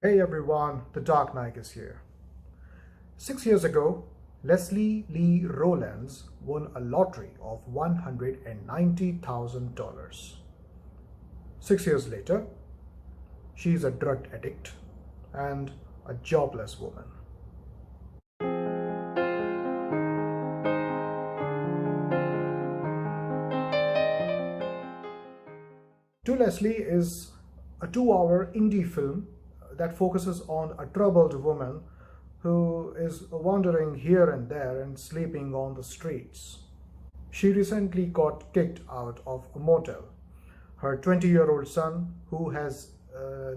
Hey everyone, the Dark Knaik is here. 6 years ago, Lee Rowlands won a lottery of $190,000. 6 years later, she is a drug addict and a jobless woman. To Leslie is a 2-hour indie film that focuses on a troubled woman who is wandering here and there and sleeping on the streets. She recently got kicked out of a motel. Her 20-year-old son, who has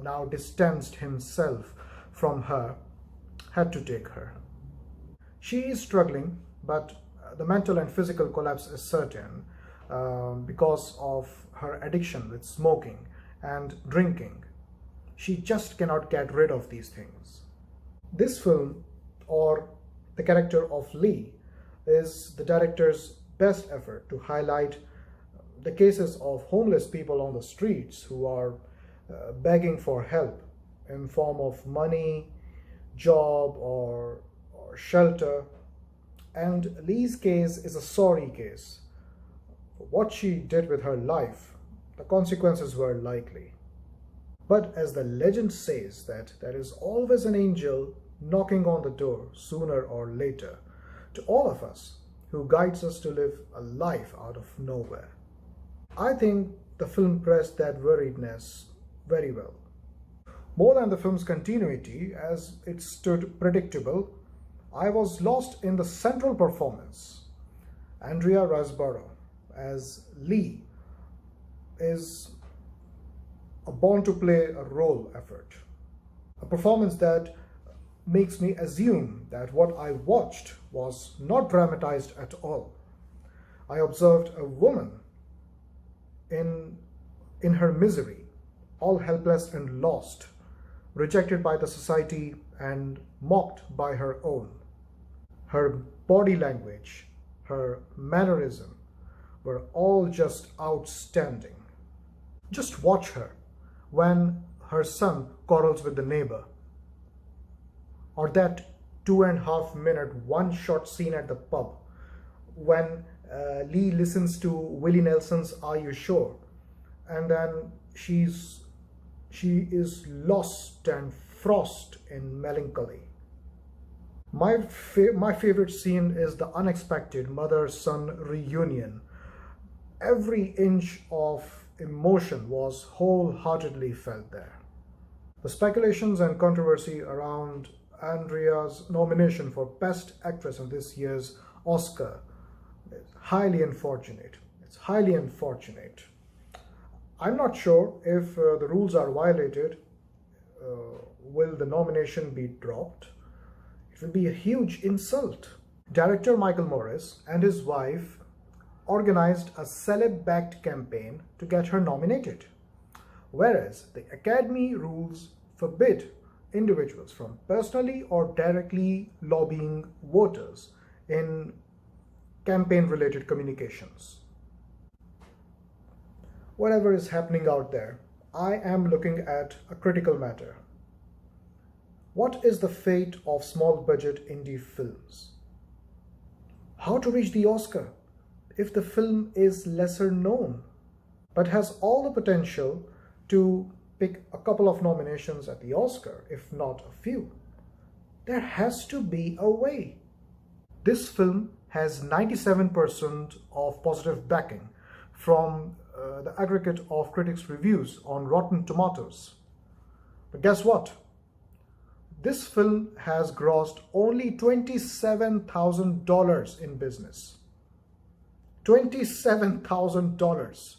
now distanced himself from her, had to take her. She is struggling, but the mental and physical collapse is certain because of her addiction with smoking and drinking. She just cannot get rid of these things. This film, or the character of Lee, is the director's best effort to highlight the cases of homeless people on the streets who are begging for help in form of money, job, or shelter. And Lee's case is a sorry case. What she did with her life, the consequences were likely. But as the legend says, that there is always an angel knocking on the door sooner or later to all of us, who guides us to live a life out of nowhere. I think the film pressed that worriedness very well. More than the film's continuity, as it stood predictable, I was lost in the central performance. Andrea Riseborough as Lee is a born-to-play-a-role effort. A performance that makes me assume that what I watched was not dramatized at all. I observed a woman in her misery, all helpless and lost, rejected by the society and mocked by her own. Her body language, her mannerism were all just outstanding. Just watch her when her son quarrels with the neighbor, or that 2.5-minute one-shot scene at the pub when Lee listens to Willie Nelson's "Are You Sure?" and then she is lost and frost in melancholy. My favorite scene is the unexpected mother-son reunion. Every inch of emotion was wholeheartedly felt there. The speculations and controversy around Andrea's nomination for Best Actress in this year's Oscar is highly unfortunate. It's highly unfortunate. I'm not sure if the rules are violated. Will the nomination be dropped? It will be a huge insult. Director Michael Morris and his wife organized a celeb-backed campaign to get her nominated, whereas the Academy rules forbid individuals from personally or directly lobbying voters in campaign-related communications. Whatever is happening out there, I am looking at a critical matter. What is the fate of small-budget indie films? How to reach the Oscar if the film is lesser known, but has all the potential to pick a couple of nominations at the Oscar, if not a few? There has to be a way. This film has 97% of positive backing from the aggregate of critics' reviews on Rotten Tomatoes. But guess what? This film has grossed only $27,000 in business. $27,000.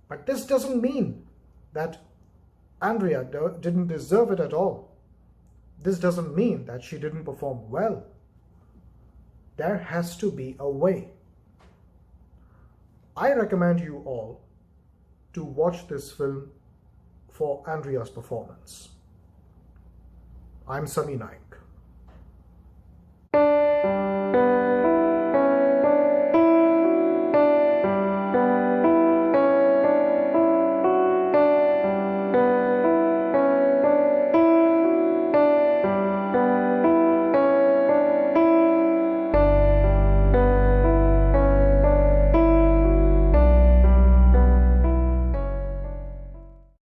But this doesn't mean that Andrea didn't deserve it at all. This doesn't mean that she didn't perform well. There has to be a way. I recommend you all to watch this film for Andrea's performance. I'm Sunny Naik.